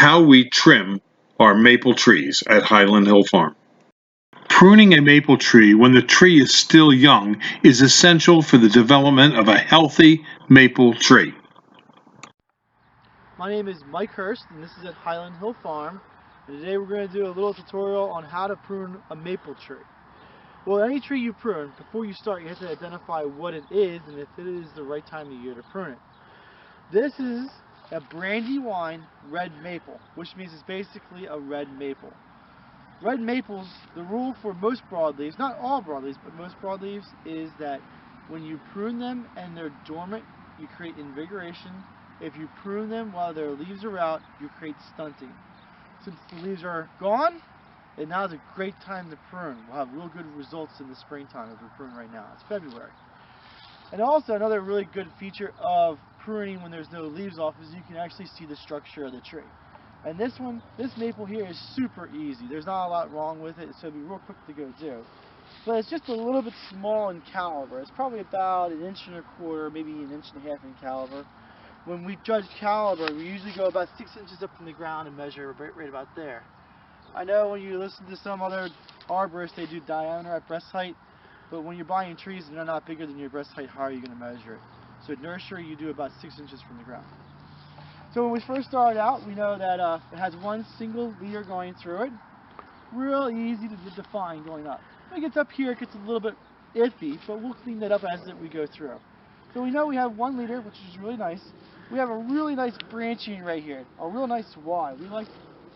how we trim our maple trees at Highland Hill Farm. Pruning a maple tree when the tree is still young is essential for the development of a healthy maple tree. My name is Mike Hurst, and this is at Highland Hill Farm. And today we're going to do a little tutorial on how to prune a maple tree. Well, any tree you prune, before you start, you have to identify what it is and if it is the right time of year to prune it. This is a Brandywine red maple, which means it's basically a red maple. Red maples, the rule for most broadleaves, not all broadleaves, but most broadleaves, is that when you prune them and they're dormant, you create invigoration. If you prune them while their leaves are out, you create stunting. Since the leaves are gone, and now is a great time to prune. We'll have real good results in the springtime if we prune right now. It's February. And also another really good feature of pruning when there's no leaves off is you can actually see the structure of the tree. And this maple here is super easy. There's not a lot wrong with it, so it'll be real quick to go do. But it's just a little bit small in caliber. It's probably about 1.25 inches, maybe 1.5 inches in caliber. When we judge caliber, we usually go about 6 inches up from the ground and measure right about there. I know when you listen to some other arborists, they do diameter at breast height, but when you're buying trees and they're not bigger than your breast height, how are you going to measure it? So at nursery, you do about 6 inches from the ground. So when we first started out, we know that it has one single leader going through it. Real easy to define going up. When it gets up here, it gets a little bit iffy, but we'll clean that up as we go through. So we know we have one leader, which is really nice. We have a really nice branching right here, a real nice Y. We like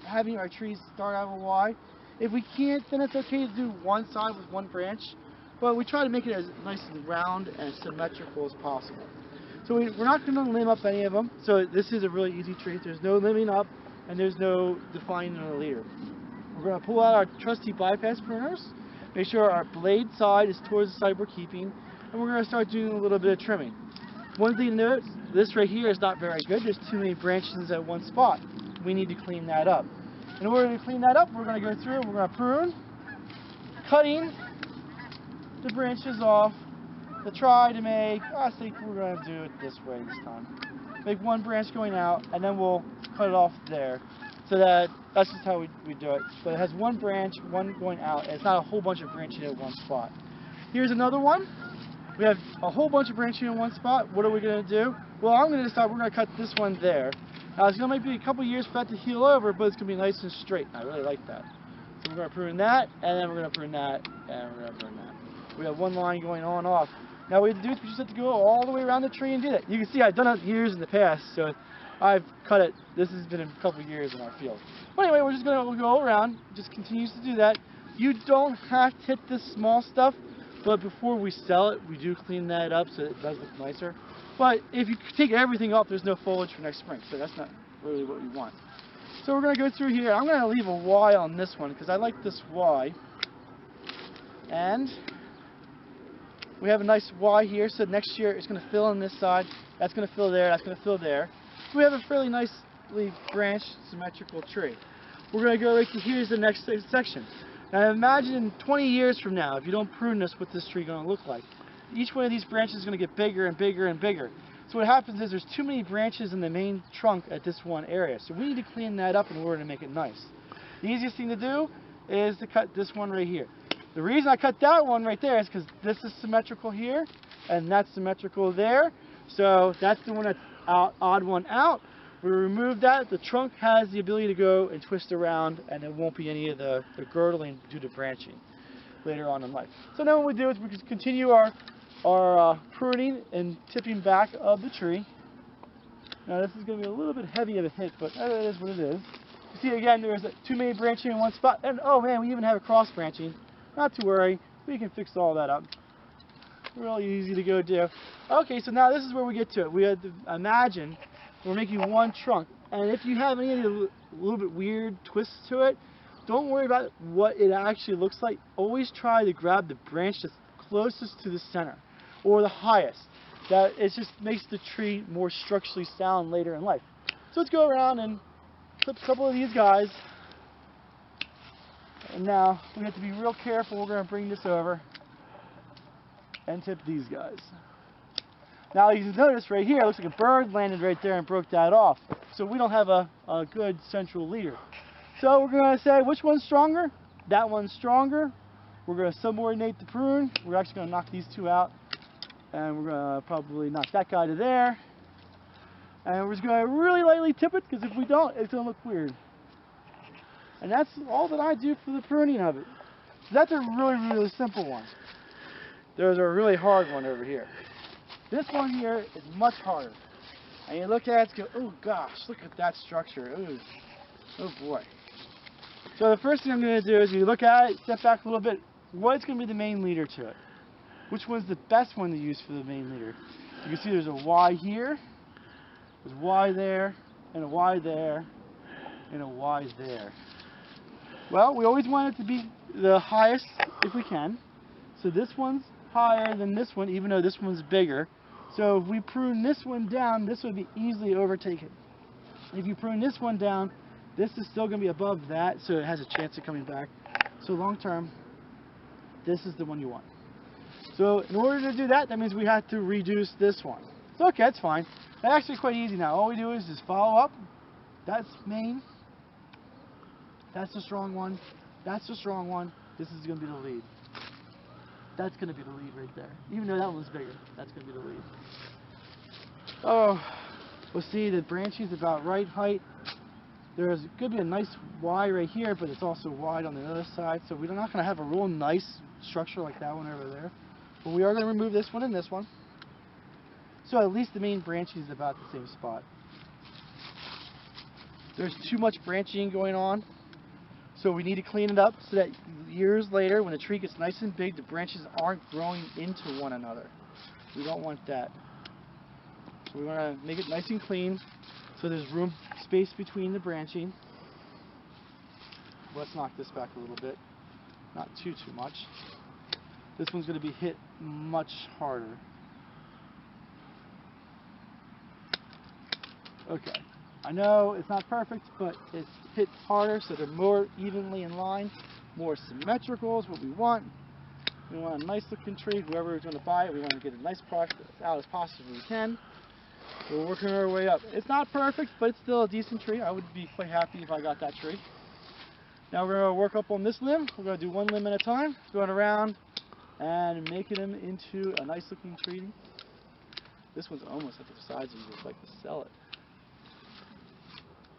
having our trees start out with a Y. If we can't, then it's okay to do one side with one branch, but we try to make it as nice and round and symmetrical as possible. So we're not going to limb up any of them. So this is a really easy tree. There's no limbing up and there's no defining on the leader. We're going to pull out our trusty bypass pruners, make sure our blade side is towards the side we're keeping, and we're going to start doing a little bit of trimming. One thing to note, this right here is not very good. There's too many branches at one spot. We need to clean that up. In order to clean that up, we're going to go through and we're going to prune, cutting the branches off to try to make, I think we're going to do it this way this time. Make one branch going out and then we'll cut it off there. So that's just how we do it. But it has one branch, one going out, and it's not a whole bunch of branching at one spot. Here's another one. We have a whole bunch of branching in one spot. What are we going to do? Well, I'm going to decide we're going to cut this one there. Now, it's going to be a couple years for that to heal over, but it's going to be nice and straight. I really like that. So we're going to prune that, and then we're going to prune that, and we're going to prune that. We have one line going on and off. Now, what we have to do is we just have to go all the way around the tree and do that. You can see I've done it years in the past, so I've cut it. This has been a couple years in our field. But anyway, we're just going to go around, just continues to do that. You don't have to hit this small stuff, but before we sell it, we do clean that up so it does look nicer. But if you take everything off, there's no foliage for next spring, so that's not really what we want. So we're going to go through here. I'm going to leave a Y on this one because I like this Y. And we have a nice Y here, so next year it's going to fill in this side, that's going to fill there, that's going to fill there. We have a fairly nicely branched, symmetrical tree. We're going to go right to here's the next section. Now imagine 20 years from now, if you don't prune this, what this tree is going to look like. Each one of these branches is going to get bigger and bigger and bigger. So what happens is there's too many branches in the main trunk at this one area. So we need to clean that up in order to make it nice. The easiest thing to do is to cut this one right here. The reason I cut that one right there is because this is symmetrical here, and that's symmetrical there. So that's the one that's odd one out. We remove that. The trunk has the ability to go and twist around, and there won't be any of the girdling due to branching later on in life. So now what we do is we just continue our pruning and tipping back of the tree. Now this is going to be a little bit heavy of a hit, but that is what it is. You see again, there's too many branching in one spot, and oh man, we even have a cross branching. Not to worry, we can fix all that up. Really easy to go do. Okay, so now this is where we get to it. We have to imagine we're making one trunk, and if you have any of the little bit weird twists to it, don't worry about what it actually looks like. Always try to grab the branch that's closest to the center, or the highest. That it just makes the tree more structurally sound later in life. So let's go around and clip a couple of these guys. And now we have to be real careful. We're going to bring this over and tip these guys. Now you can notice right here, it looks like a bird landed right there and broke that off. So we don't have a good central leader. So we're going to say, which one's stronger? That one's stronger. We're going to subordinate the prune. We're actually going to knock these two out. And we're going to probably knock that guy to there. And we're just going to really lightly tip it, because if we don't, it's going to look weird. And that's all that I do for the pruning of it. So that's a really, really simple one. There's a really hard one over here. This one here is much harder. And you look at it and go, oh gosh, look at that structure. Ooh. Oh boy. So the first thing I'm going to do is you look at it, step back a little bit. What's going to be the main leader to it? Which one's the best one to use for the main leader? You can see there's a Y here, there's a Y there, and a Y there, and a Y there. Well, we always want it to be the highest if we can. So this one's higher than this one, even though this one's bigger. So if we prune this one down, this would be easily overtaken. If you prune this one down, this is still going to be above that, so it has a chance of coming back. So long term, this is the one you want. So in order to do that, that means we have to reduce this one. It's okay, it's fine. That's actually quite easy now. All we do is just follow up. That's main. That's the strong one. That's the strong one. This is going to be the lead. That's going to be the lead right there. Even though that one's bigger, that's going to be the lead. Oh, we'll see the branching's about right height. There's going to be a nice Y right here, but it's also wide on the other side. So we're not going to have a real nice structure like that one over there. But we are going to remove this one and this one. So at least the main branching is about the same spot. There's too much branching going on. So we need to clean it up so that years later, when the tree gets nice and big, the branches aren't growing into one another. We don't want that. So we want to make it nice and clean so there's space between the branching. Let's knock this back a little bit. Not too much. This one's going to be hit much harder. Okay. I know it's not perfect, but it's hit harder, so they're more evenly in line, more symmetrical is what we want. We want a nice looking tree. Whoever is going to buy it, we want to get a nice product out as possible as we can. We're working our way up. It's not perfect, but it's still a decent tree. I would be quite happy if I got that tree. Now we're going to work up on this limb. We're going to do one limb at a time, going around and making them into a nice looking tree. This one's almost at the size of you just like to sell it.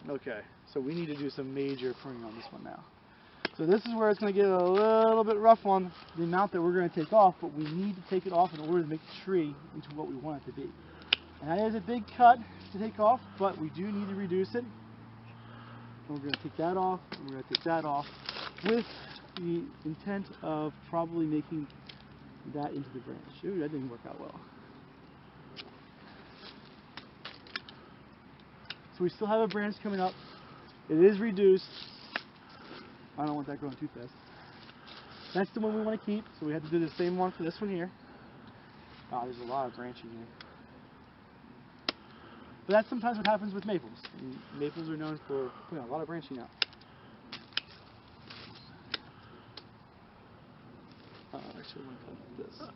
Okay, so we need to do some major pruning on this one now. So this is where it's going to get a little bit rough on the amount that we're going to take off, but we need to take it off in order to make the tree into what we want it to be. And that is a big cut to take off, but we do need to reduce it. And we're going to take that off, and we're going to take that off, with the intent of probably making that into the branch. Ooh, that didn't work out well. So we still have a branch coming up. It is reduced. I don't want that growing too fast. That's the one we want to keep, so we have to do the same one for this one here. Oh, there's a lot of branching here. But that's sometimes what happens with maples. And maples are known for putting a lot of branching out. Actually, I want to cut this.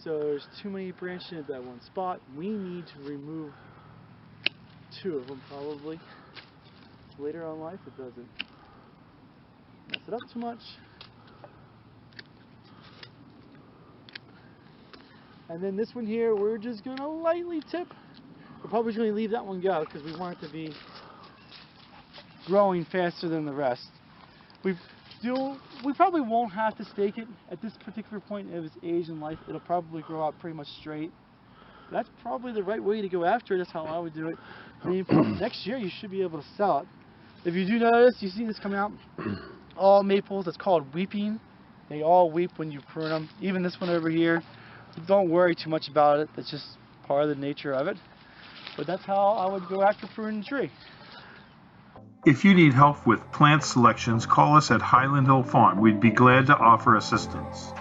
So there's too many branches at that one spot. We need to remove 2 of them probably. Later on in life it doesn't mess it up too much. And then this one here, we're just going to lightly tip. We're probably going to leave that one go because we want it to be growing faster than the rest. We probably won't have to stake it at this particular point of its age in life. It'll probably grow out pretty much straight. That's probably the right way to go after it. That's how I would do it. I mean, next year you should be able to sell it. If you do notice, you see this coming out. All maples, it's called weeping. They all weep when you prune them. Even this one over here. Don't worry too much about it. That's just part of the nature of it. But that's how I would go after pruning a tree. If you need help with plant selections, call us at Highland Hill Farm. We'd be glad to offer assistance.